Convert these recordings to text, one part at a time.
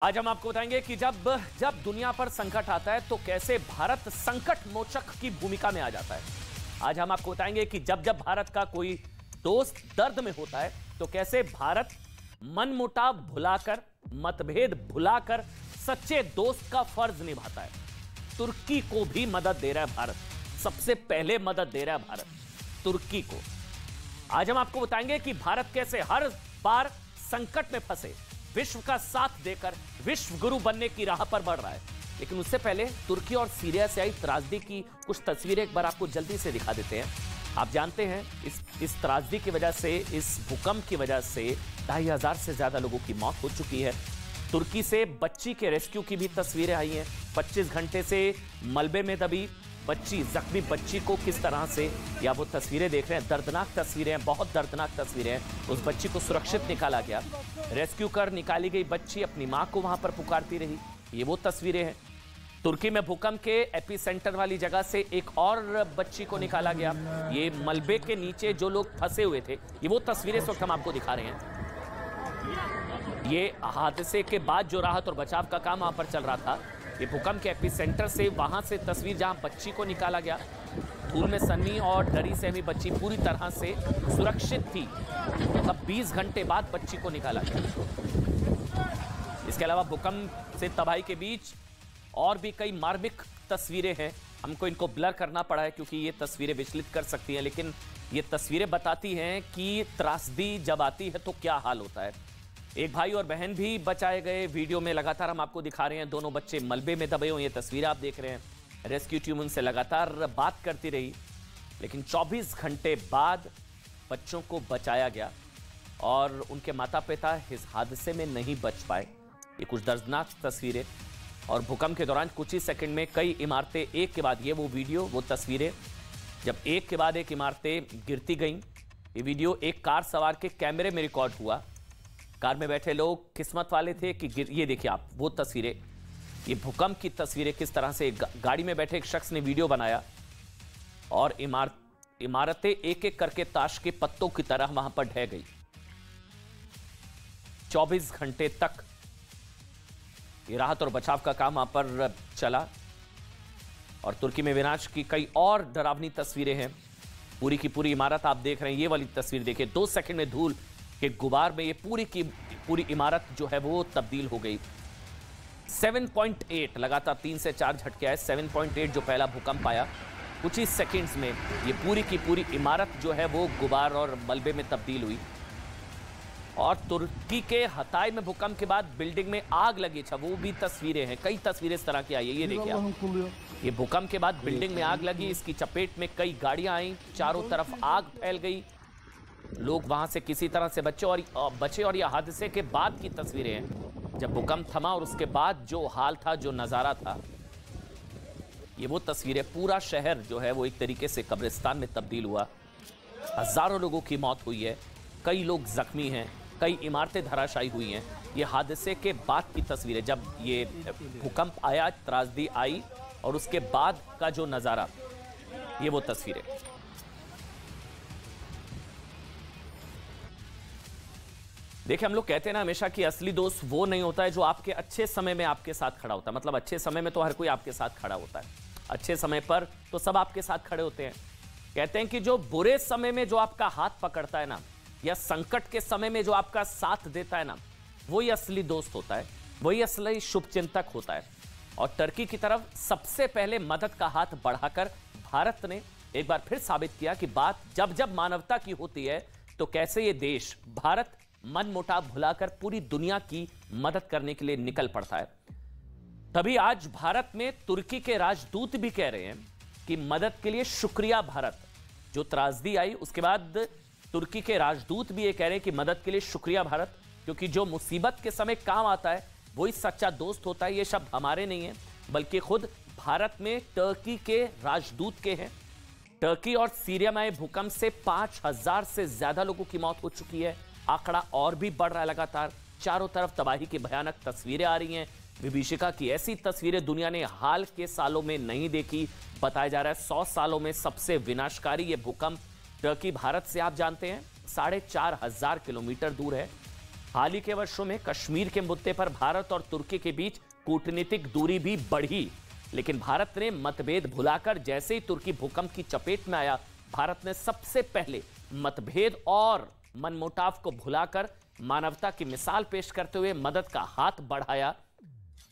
आज हम आपको बताएंगे कि जब जब दुनिया पर संकट आता है तो कैसे भारत संकट मोचक की भूमिका में आ जाता है। आज हम आपको बताएंगे कि जब जब भारत का कोई दोस्त दर्द में होता है तो कैसे भारत मनमुटाव भुलाकर, मतभेद भुलाकर सच्चे दोस्त का फर्ज निभाता है। तुर्की को भी मदद दे रहा है भारत, सबसे पहले मदद दे रहा है भारत तुर्की को। आज हम आपको बताएंगे कि भारत कैसे हर बार संकट में फंसे विश्व का साथ देकर विश्व गुरु बनने की राह पर बढ़ रहा है। लेकिन उससे पहले तुर्की और सीरिया से आई त्रासदी की कुछ तस्वीरें एक बार आपको जल्दी से दिखा देते हैं। आप जानते हैं इस त्रासदी की वजह से, इस भूकंप की वजह से 2500 से ज्यादा लोगों की मौत हो चुकी है। तुर्की से बच्ची के रेस्क्यू की भी तस्वीरें आई हैं। 25 घंटे से मलबे में दबी बच्ची, जख्मी बच्ची को किस तरह से, या वो तस्वीरें देख रहे हैं, दर्दनाक तस्वीरें हैं, बहुत दर्दनाक तस्वीरें हैं। उस बच्ची को सुरक्षित निकाला गया, रेस्क्यू कर निकाली गई बच्ची अपनी मां को वहां पर पुकारती रही। ये वो तस्वीरें हैं। तुर्की में भूकंप के एपिसेंटर वाली जगह से एक और बच्ची को निकाला गया। ये मलबे के नीचे जो लोग फंसे हुए थे, ये वो तस्वीरें इस वक्त हम आपको दिखा रहे हैं। ये हादसे के बाद जो राहत और बचाव का काम वहां पर चल रहा था, ये भूकंप के एपिसेंटर से वहां से तस्वीर जहां बच्ची को निकाला गया। धूल में सन्नी और डरी सहमी बच्ची पूरी तरह से सुरक्षित थी। अब 20 घंटे बाद बच्ची को निकाला गया। इसके अलावा भूकंप से तबाही के बीच और भी कई मार्मिक तस्वीरें हैं। हमको इनको ब्लर करना पड़ा है क्योंकि ये तस्वीरें विचलित कर सकती हैं, लेकिन ये तस्वीरें बताती हैं कि त्रासदी जब आती है तो क्या हाल होता है। एक भाई और बहन भी बचाए गए। वीडियो में लगातार हम आपको दिखा रहे हैं, दोनों बच्चे मलबे में दबे हुए। ये तस्वीर आप देख रहे हैं। रेस्क्यू टीम उनसे लगातार बात करती रही, लेकिन 24 घंटे बाद बच्चों को बचाया गया और उनके माता पिता इस हादसे में नहीं बच पाए। ये कुछ दर्दनाक तस्वीरें। और भूकंप के दौरान कुछ ही सेकंड में कई इमारतें एक के बाद, ये वो वीडियो, वो तस्वीरें जब एक के बाद एक इमारतें गिरती गईं। ये वीडियो एक कार सवार के कैमरे में रिकॉर्ड हुआ। कार में बैठे लोग किस्मत वाले थे कि ये देखिए आप वो तस्वीरें, ये भूकंप की तस्वीरें, किस तरह से गाड़ी में बैठे एक शख्स ने वीडियो बनाया और इमारतें एक एक करके ताश के पत्तों की तरह वहां पर ढह गई। 24 घंटे तक ये राहत और बचाव का काम वहां पर चला। और तुर्की में विनाश की कई और डरावनी तस्वीरें हैं। पूरी की पूरी इमारत आप देख रहे हैं। ये वाली तस्वीर देखिए, 2 सेकंड में धूल के गुबार में ये पूरी की पूरी इमारत जो है वो तब्दील हो गई। 7.8 लगातार 3 से 4 झटके आए। 7.8 जो पहला भूकंप आया, कुछ ही सेकंड्स में ये पूरी की पूरी इमारत जो है वो गुबार और मलबे में तब्दील हुई। और तुर्की के हताई में भूकंप के बाद बिल्डिंग में आग लगी। अच्छा, वो भी तस्वीरें हैं, कई तस्वीरें इस तरह की आई है। ये देखिए आप, ये भूकंप के बाद बिल्डिंग में आग लगी, इसकी चपेट में कई गाड़ियां आई, चारों तरफ आग फैल गई। लोग वहां से किसी तरह से बचे और यह हादसे के बाद की तस्वीरें हैं, जब भूकंप थमा और उसके बाद जो हाल था, जो नजारा था। ये वो तस्वीरें, पूरा शहर जो है वो एक तरीके से कब्रिस्तान में तब्दील हुआ। हजारों लोगों की मौत हुई है, कई लोग जख्मी हैं, कई इमारतें धराशायी हुई हैं। ये हादसे के बाद की तस्वीरें, जब ये भूकंप आया, त्रासदी आई और उसके बाद का जो नजारा, ये वो तस्वीरें। देखिए, हम लोग कहते हैं ना हमेशा कि असली दोस्त वो नहीं होता है जो आपके अच्छे समय में आपके साथ खड़ा होता है। मतलब अच्छे समय में तो हर कोई आपके साथ खड़ा होता है, अच्छे समय पर तो सब आपके साथ खड़े होते हैं। कहते हैं कि जो बुरे समय में जो आपका हाथ पकड़ता है ना, या संकट के समय में जो आपका साथ देता है ना, वही असली दोस्त होता है, वही असली शुभचिंतक होता है। और टर्की की तरफ सबसे पहले मदद का हाथ बढ़ाकर भारत ने एक बार फिर साबित किया कि बात जब जब मानवता की होती है तो कैसे ये देश भारत मनमुटाव भुलाकर पूरी दुनिया की मदद करने के लिए निकल पड़ता है। तभी आज भारत में तुर्की के राजदूत भी कह रहे हैं कि मदद के लिए शुक्रिया भारत। जो त्रासदी आई उसके बाद तुर्की के राजदूत भी ये कह रहे हैं कि मदद के लिए शुक्रिया भारत, क्योंकि जो मुसीबत के समय काम आता है वही सच्चा दोस्त होता है। ये शब्द हमारे नहीं है, बल्कि खुद भारत में टर्की के राजदूत के हैं। टर्की और सीरिया में भूकंप से 5000 से ज्यादा लोगों की मौत हो चुकी है। आंकड़ा और भी बढ़ रहा है लगातार। चारों तरफ तबाही की भयानक तस्वीरें आ रही हैं। विभीषिका की ऐसी तस्वीरें दुनिया ने हाल के सालों में नहीं देखी। बताया जा रहा है 100 सालों में सबसे विनाशकारी ये भूकंप। टर्की भारत से आप जानते हैं 4500 किलोमीटर दूर है। हाल ही के वर्षों में कश्मीर के मुद्दे पर भारत और तुर्की के बीच कूटनीतिक दूरी भी बढ़ी, लेकिन भारत ने मतभेद भुलाकर जैसे ही तुर्की भूकंप की चपेट में आया, भारत ने सबसे पहले मतभेद और मनमुटाव को भुलाकर मानवता की मिसाल पेश करते हुए मदद का हाथ बढ़ाया।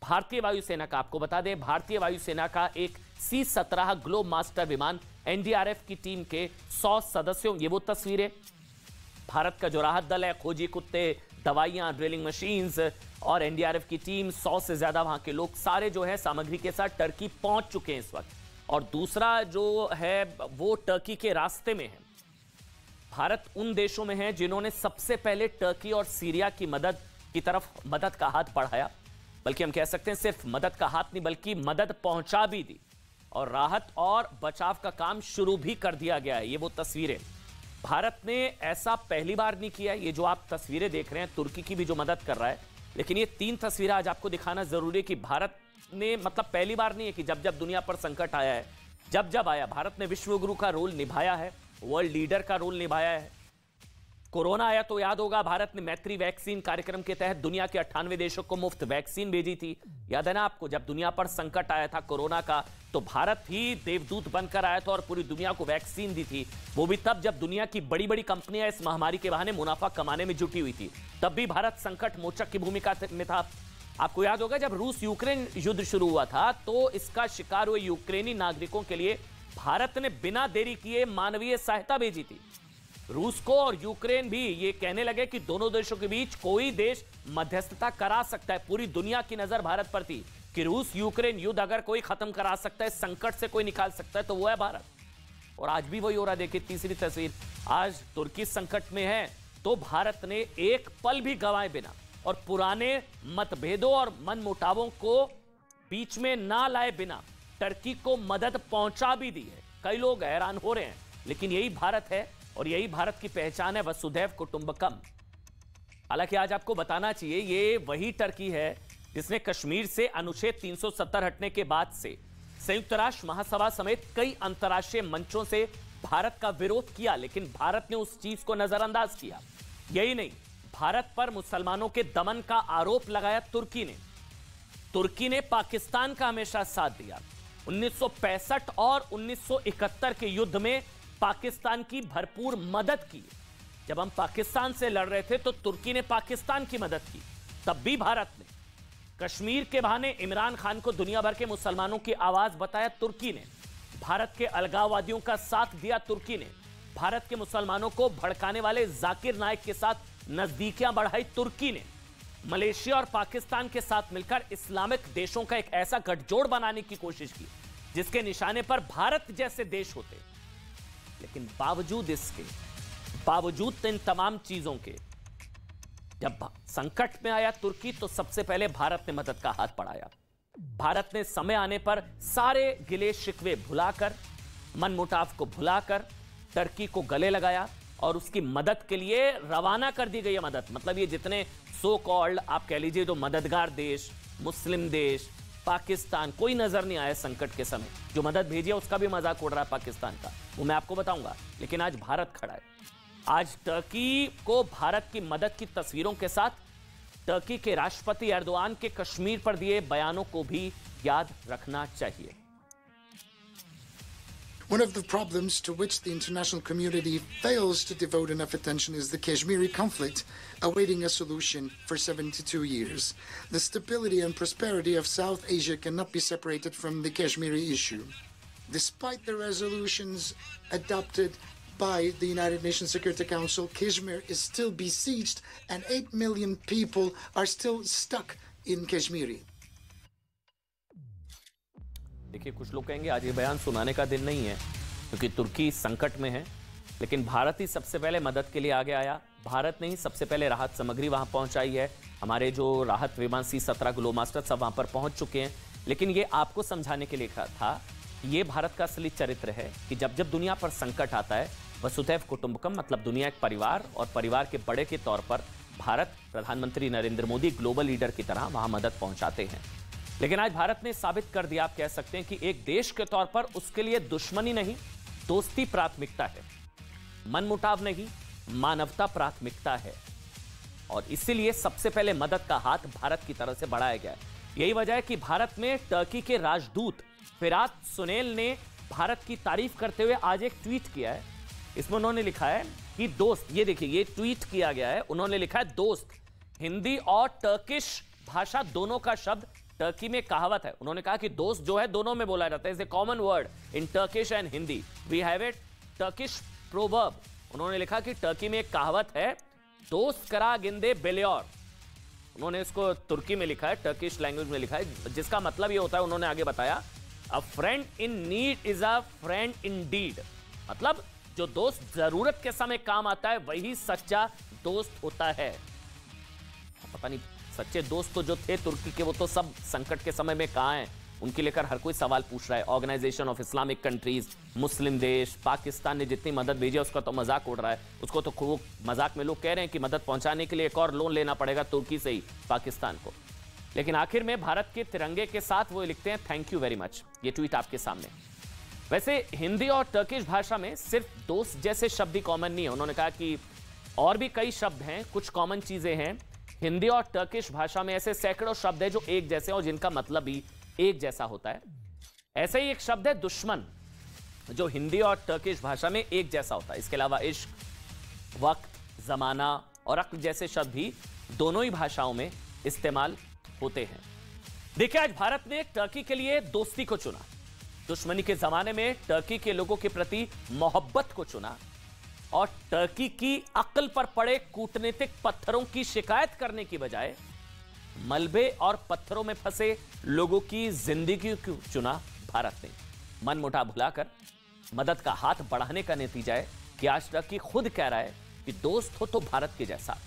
भारतीय वायुसेना का, आपको बता दें, भारतीय वायुसेना का एक C-17 ग्लोब मास्टर विमान एनडीआरएफ की टीम के 100 सदस्यों, ये वो तस्वीरें, भारत का जो राहत दल है, खोजी कुत्ते, दवाइयां, ड्रिलिंग मशीन्स और एनडीआरएफ की टीम, 100 से ज्यादा वहां के लोग सारे जो है सामग्री के साथ टर्की पहुंच चुके हैं इस वक्त। और दूसरा जो है वो टर्की के रास्ते में है। भारत उन देशों में है जिन्होंने सबसे पहले टर्की और सीरिया की मदद का हाथ बढ़ाया, बल्कि हम कह सकते हैं सिर्फ मदद का हाथ नहीं बल्कि मदद पहुंचा भी दी और राहत और बचाव का काम शुरू भी कर दिया गया है। ये वो तस्वीरें, भारत ने ऐसा पहली बार नहीं किया है। ये जो आप तस्वीरें देख रहे हैं, तुर्की की भी जो मदद कर रहा है, लेकिन ये 3 तस्वीरें आज आपको दिखाना जरूरी है कि भारत ने, मतलब पहली बार नहीं है कि जब जब दुनिया पर संकट आया है, जब जब आया, भारत ने विश्वगुरु का रोल निभाया है, वर्ल्ड लीडर का रोल निभाया है। कोरोना आया तो याद होगा, भारत ने मैत्री वैक्सीन कार्यक्रम के तहत दुनिया के 98 देशों को मुफ्त वैक्सीन भेजी थी। याद है ना आपको, जब दुनिया पर संकट आया था कोरोना का, तो भारत ही देवदूत बनकर आया था और पूरी दुनिया को वैक्सीन दी थी। वो भी तब जब दुनिया की बड़ी बड़ी कंपनियां इस महामारी के बहाने मुनाफा कमाने में जुटी हुई थी। तब भी भारत संकट मोचक की भूमिका में था। आपको याद होगा, जब रूस यूक्रेन युद्ध शुरू हुआ था तो इसका शिकार हुए यूक्रेनी नागरिकों के लिए भारत ने बिना देरी किए मानवीय सहायता भेजी थी। रूस को और यूक्रेन भी ये कहने लगे कि दोनों देशों के बीच कोई देश मध्यस्थता करा सकता है। पूरी दुनिया की नजर भारत पर थी कि रूस यूक्रेन युद्ध अगर कोई खत्म करा सकता है, संकट से कोई निकाल सकता है, तो वो है भारत। और आज भी वही हो रहा है। देखिए तीसरी तस्वीर, आज तुर्की संकट में है तो भारत ने एक पल भी गंवाए बिना और पुराने मतभेदों और मनमुटावों को बीच में ना लाए बिना टर्की को मदद पहुंचा भी दी है। कई लोग हैरान हो रहे हैं, लेकिन यही भारत है और यही भारत की पहचान है, वसुधैव कुटुंबकम। हालांकि आज आपको बताना चाहिए, ये वही टर्की है जिसने कश्मीर से अनुच्छेद 370 हटने के बाद से संयुक्त राष्ट्र महासभा समेत कई अंतर्राष्ट्रीय मंचों से भारत का विरोध किया, लेकिन भारत ने उस चीज को नजरअंदाज किया। यही नहीं, भारत पर मुसलमानों के दमन का आरोप लगाया तुर्की ने पाकिस्तान का हमेशा साथ दिया। 1965 और 1971 के युद्ध में पाकिस्तान की भरपूर मदद की। जब हम पाकिस्तान से लड़ रहे थे तो तुर्की ने पाकिस्तान की मदद की। तब भी भारत ने कश्मीर के बहाने इमरान खान को दुनिया भर के मुसलमानों की आवाज बताया तुर्की ने। भारत के अलगाववादियों का साथ दिया तुर्की ने। भारत के मुसलमानों को भड़काने वाले जाकिर नाइक के साथ नजदीकियां बढ़ाई तुर्की ने। मलेशिया और पाकिस्तान के साथ मिलकर इस्लामिक देशों का एक ऐसा गठजोड़ बनाने की कोशिश की जिसके निशाने पर भारत जैसे देश होते। लेकिन बावजूद इन तमाम चीजों के, जब संकट में आया तुर्की तो सबसे पहले भारत ने मदद का हाथ बढ़ाया। भारत ने समय आने पर सारे गिले शिकवे भुलाकर, मनमुटाव को भुलाकर टर्की को गले लगाया और उसकी मदद के लिए रवाना कर दी गई है मदद। मतलब ये जितने सो कॉल्ड, आप कह लीजिए, जो मददगार देश, मुस्लिम देश, पाकिस्तान, कोई नजर नहीं आया संकट के समय। जो मदद भेजी है उसका भी मजाक उड़ रहा है पाकिस्तान का, वो मैं आपको बताऊंगा। लेकिन आज भारत खड़ा है। आज टर्की को भारत की मदद की तस्वीरों के साथ टर्की के राष्ट्रपति एर्दोआन के कश्मीर पर दिए बयानों को भी याद रखना चाहिए। One of the problems to which the international community fails to devote enough attention is the Kashmiri conflict, awaiting a solution for 72 years. The stability and prosperity of South Asia cannot be separated from the Kashmiri issue. Despite the resolutions adopted by the United Nations Security Council, Kashmir is still besieged and 8 million people are still stuck in Kashmiri. देखिए, कुछ लोग कहेंगे आज ये बयान सुनाने का दिन नहीं है क्योंकि तुर्की संकट में है, लेकिन भारत ही सबसे पहले मदद के लिए आगे आया। भारत ने ही सबसे पहले राहत सामग्री वहां पहुंचाई है। हमारे जो राहत विमान C-17 ग्लोब मास्टर सब वहां पर पहुंच चुके हैं। लेकिन ये आपको समझाने के लिए था, ये भारत का असली चरित्र है कि जब जब दुनिया पर संकट आता है, वसुधैव कुटुंबकम, मतलब दुनिया एक परिवार, और परिवार के बड़े के तौर पर भारत, प्रधानमंत्री नरेंद्र मोदी ग्लोबल लीडर की तरह वहां मदद पहुंचाते हैं। लेकिन आज भारत ने साबित कर दिया, आप कह सकते हैं, कि एक देश के तौर पर उसके लिए दुश्मनी नहीं, दोस्ती प्राथमिकता है। मनमुटाव नहीं, मानवता प्राथमिकता है। और इसीलिए सबसे पहले मदद का हाथ भारत की तरफ से बढ़ाया गया है। यही वजह है कि भारत में टर्की के राजदूत फिरात सुनेल ने भारत की तारीफ करते हुए आज एक ट्वीट किया है। इसमें उन्होंने लिखा है कि दोस्त, ये देखिए, ये ट्वीट किया गया है, उन्होंने लिखा है दोस्त, हिंदी और टर्किश भाषा दोनों का शब्द टर्की में कहावत है। उन्होंने कहा कि दोस्त जो है दोनों में बोला जाता है, is a common word in Turkish and Hindi, we have a Turkish proverb. उन्होंने लिखा कि टर्की में एक कहावत है, दोस्त करा गिंदे बेलियोर। उन्होंने इसको तुर्की में लिखा है, टर्किश लैंग्वेज में लिखा है, जिसका मतलब ये होता है, उन्होंने आगे बताया, a friend in need is a friend in deed. मतलब जो दोस्त जरूरत के समय काम आता है वही सच्चा दोस्त होता है। पता नहीं सच्चे दोस्त तो जो थे तुर्की के, वो तो सब संकट के समय में कहां हैं, उनके लेकर हर कोई सवाल पूछ रहा है। ऑर्गेनाइजेशन ऑफ इस्लामिक कंट्रीज, मुस्लिम देश, पाकिस्तान ने जितनी मदद भेजी है उसका तो मजाक उड़ रहा है। उसको तो खूब मजाक में लोग कह रहे हैं कि मदद पहुंचाने के लिए एक और लोन लेना पड़ेगा तुर्की से ही पाकिस्तान को। लेकिन आखिर में भारत के तिरंगे के साथ वो लिखते हैं थैंक यू वेरी मच। ये ट्वीट आपके सामने। वैसे हिंदी और टर्किश भाषा में सिर्फ दोस्त जैसे शब्द ही कॉमन नहीं है। उन्होंने कहा कि और भी कई शब्द हैं, कुछ कॉमन चीजें हैं। हिंदी और टर्किश भाषा में ऐसे सैकड़ों शब्द हैं जो एक जैसे और जिनका मतलब भी एक जैसा होता है। ऐसे ही एक शब्द है दुश्मन, जो हिंदी और टर्किश भाषा में एक जैसा होता है। इसके अलावा इश्क, वक्त, जमाना और अक्ल जैसे शब्द भी दोनों ही भाषाओं में इस्तेमाल होते हैं। देखिए, आज भारत ने टर्की के लिए दोस्ती को चुना, दुश्मनी के जमाने में टर्की के लोगों के प्रति मोहब्बत को चुना और टर्की की अक्ल पर पड़े कूटनीतिक पत्थरों की शिकायत करने की बजाय मलबे और पत्थरों में फंसे लोगों की जिंदगी को चुना भारत ने। मनमुटाव भुलाकर मदद का हाथ बढ़ाने का नतीजा है कि आज टर्की खुद कह रहा है कि दोस्त हो तो भारत के जैसा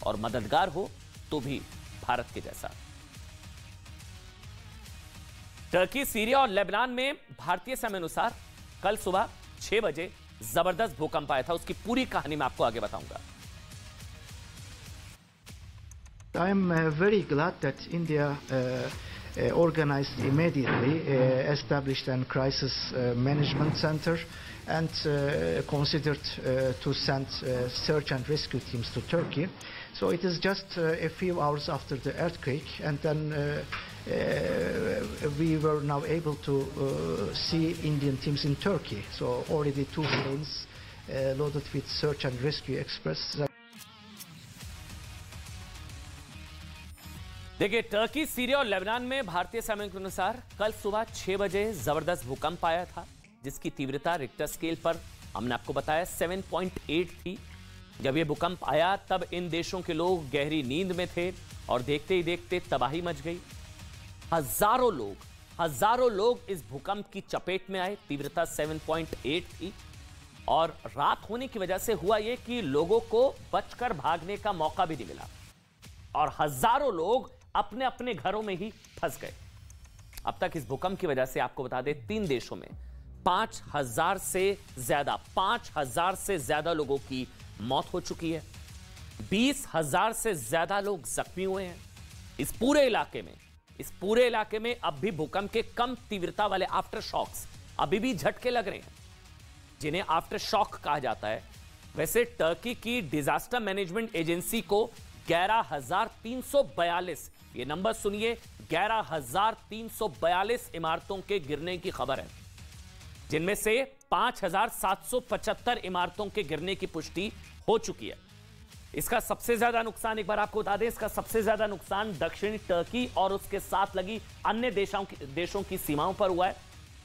और मददगार हो तो भी भारत के जैसा। टर्की, सीरिया और लेबनान में भारतीय समय अनुसार कल सुबह 6 बजे जबरदस्त भूकंप आया था। उसकी पूरी कहानी मैं आपको आगे बताऊंगा। I am very glad that India organized immediately, established a crisis management center and considered to send search and rescue teams to Turkey. So it is just a few hours after the earthquake, and then we were now able to see Indian teams in Turkey. So already 2 planes loaded with search and rescue express. देखिए, Turkey, Syria और Lebanon में भारतीय समय के अनुसार कल सुबह 6 बजे जबरदस्त भूकंप आया था, जिसकी तीव्रता रिक्टर स्केल पर हमने आपको बताया 7.8 थी। जब यह भूकंप आया तब इन देशों के लोग गहरी नींद में थे और देखते ही देखते तबाही मच गई। हजारों लोग इस भूकंप की चपेट में आए। तीव्रता 7.8 थी और रात होने की वजह से हुआ यह कि लोगों को बचकर भागने का मौका भी नहीं मिला और हजारों लोग अपने अपने घरों में ही फंस गए। अब तक इस भूकंप की वजह से आपको बता दें 3 देशों में 5,000 से ज्यादा लोगों की मौत हो चुकी है। 20,000 से ज्यादा लोग जख्मी हुए हैं। इस पूरे इलाके में अब भी भूकंप के कम तीव्रता वाले आफ्टर शॉक्स अभी भी झटके लग रहे हैं, जिन्हें आफ्टर शॉक कहा जाता है। वैसे टर्की की डिजास्टर मैनेजमेंट एजेंसी को 11,342, ये नंबर सुनिए, 11,342 इमारतों के गिरने की खबर है, जिनमें से 5,775 इमारतों के गिरने की पुष्टि हो चुकी है। इसका सबसे ज्यादा नुकसान, एक बार आपको बता दें, इसका सबसे ज्यादा नुकसान दक्षिणी टर्की और उसके साथ लगी अन्य देशों की सीमाओं पर हुआ है।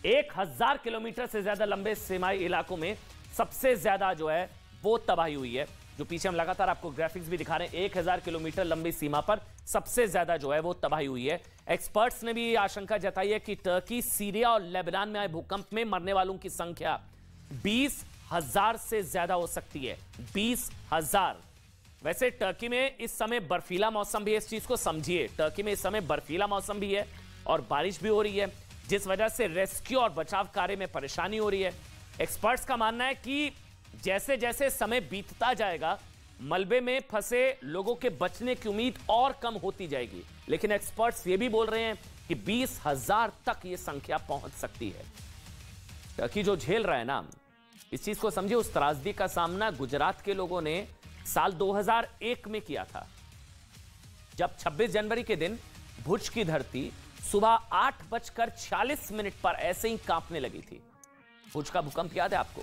1,000 किलोमीटर से ज्यादा लंबे सीमाई इलाकों में सबसे ज्यादा जो है वो तबाही हुई है। जो पीछे हम लगातार आपको ग्राफिक्स भी दिखा रहे हैं, 1,000 किलोमीटर लंबी सीमा पर सबसे ज्यादा जो है वो तबाही हुई है। एक्सपर्ट्स ने भी आशंका जताई है कि टर्की, सीरिया और लेबनान में आए भूकंप में मरने वालों की संख्या 20,000 से ज्यादा हो सकती है। 20,000। वैसे टर्की में इस समय बर्फीला मौसम भी है, इस चीज को समझिए। टर्की में इस समय बर्फीला मौसम भी है और बारिश भी हो रही है, जिस वजह से रेस्क्यू और बचाव कार्य में परेशानी हो रही है। एक्सपर्ट्स का मानना है कि जैसे जैसे समय बीतता जाएगा, मलबे में फंसे लोगों के बचने की उम्मीद और कम होती जाएगी। लेकिन एक्सपर्ट्स ये भी बोल रहे हैं कि 20,000 तक ये संख्या पहुंच सकती है। टर्की जो झेल रहा है ना, इस चीज को समझिए, उस त्रासदी का सामना गुजरात के लोगों ने साल 2001 में किया था। जब 26 जनवरी के दिन भुज की धरती सुबह 8:46 पर ऐसे ही कांपने लगी थी। भुज का भूकंप याद है आपको?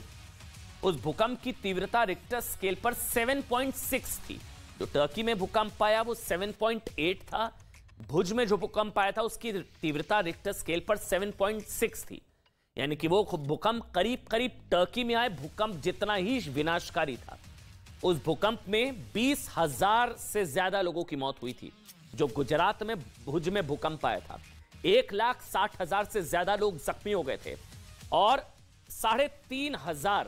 उस भूकंप की तीव्रता रिक्टर स्केल पर 7.6 थी। जो टर्की में भूकंप आया वो 7.8 था। भुज में जो भूकंप आया था उसकी तीव्रता रिक्टर स्केल पर 7.6 थी। यानी कि वो भूकंप करीब करीब टर्की में आए भूकंप जितना ही विनाशकारी था। उस भूकंप में 20,000 से ज्यादा लोगों की मौत हुई थी। जो गुजरात में भुज में भूकंप आया था 1,60,000 से ज्यादा लोग जख्मी हो गए थे और 3,500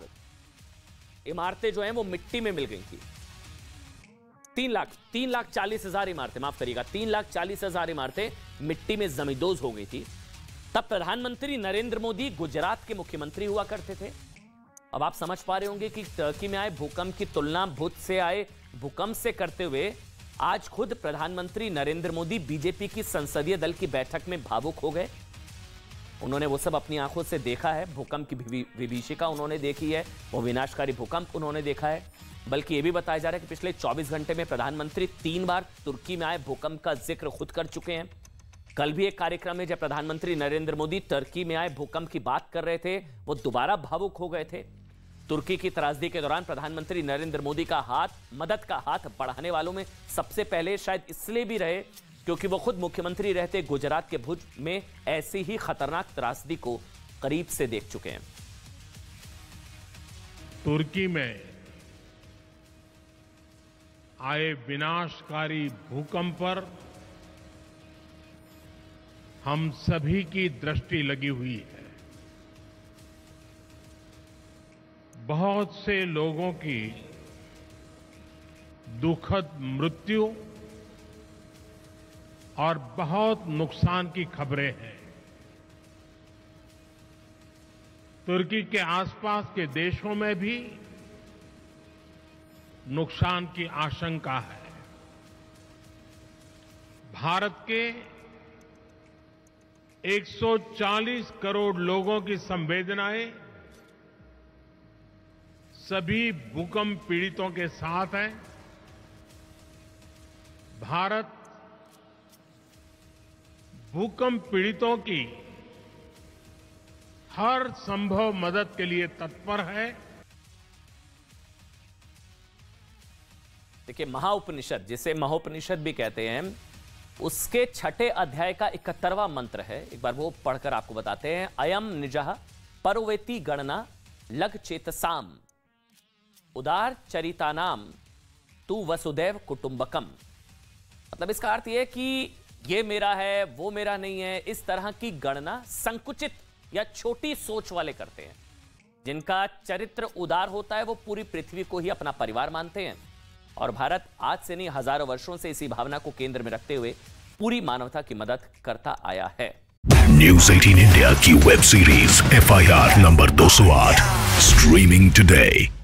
इमारतें जो हैं वो मिट्टी में मिल गई थी। 3,40,000 इमारतें, माफ करिएगा, 3,40,000 इमारतें मिट्टी में जमींदोज हो गई थी। तब प्रधानमंत्री नरेंद्र मोदी गुजरात के मुख्यमंत्री हुआ करते थे। अब आप समझ पा रहे होंगे कि टर्की में आए भूकंप की तुलना भुज से आए भूकंप से करते हुए आज खुद प्रधानमंत्री नरेंद्र मोदी बीजेपी की संसदीय दल की बैठक में भावुक हो गए। उन्होंने वो सब अपनी आंखों से देखा है। भूकंप की विभीषिका उन्होंने देखी है, वो विनाशकारी भूकंप उन्होंने देखा है। बल्कि यह भी बताया जा रहा है कि पिछले 24 घंटे में प्रधानमंत्री 3 बार तुर्की में आए भूकंप का जिक्र खुद कर चुके हैं। कल भी एक कार्यक्रम में जब प्रधानमंत्री नरेंद्र मोदी टर्की में आए भूकंप की बात कर रहे थे, वो दोबारा भावुक हो गए थे। तुर्की की त्रासदी के दौरान प्रधानमंत्री नरेंद्र मोदी का मदद का हाथ बढ़ाने वालों में सबसे पहले शायद इसलिए भी रहे क्योंकि वो खुद मुख्यमंत्री रहते गुजरात के भुज में ऐसी ही खतरनाक त्रासदी को करीब से देख चुके हैं। तुर्की में आए विनाशकारी भूकंप पर हम सभी की दृष्टि लगी हुई है। बहुत से लोगों की दुखद मृत्यु और बहुत नुकसान की खबरें हैं। तुर्की के आसपास के देशों में भी नुकसान की आशंका है। भारत के 140 करोड़ लोगों की संवेदनाएं सभी भूकंप पीड़ितों के साथ है। भारत भूकंप पीड़ितों की हर संभव मदद के लिए तत्पर है। देखिए, महाउपनिषद, जिसे महोपनिषद भी कहते हैं, उसके 6ठे अध्याय का 71वां मंत्र है। एक बार वो पढ़कर आपको बताते हैं। अयम निजः परोवेति गणना लग चेतसाम उदार चरितानाम तू वसुदैव कुटुंबकम। मतलब इसका अर्थ यह कि ये मेरा है, वो मेरा नहीं है, इस तरह की गणना संकुचित या छोटी सोच वाले करते हैं। जिनका चरित्र उदार होता है वो पूरी पृथ्वी को ही अपना परिवार मानते हैं। और भारत आज से नहीं, हजारों वर्षों से इसी भावना को केंद्र में रखते हुए पूरी मानवता की मदद करता आया है। न्यूज़ 18 इंडिया की web series FIR number 208 streaming today.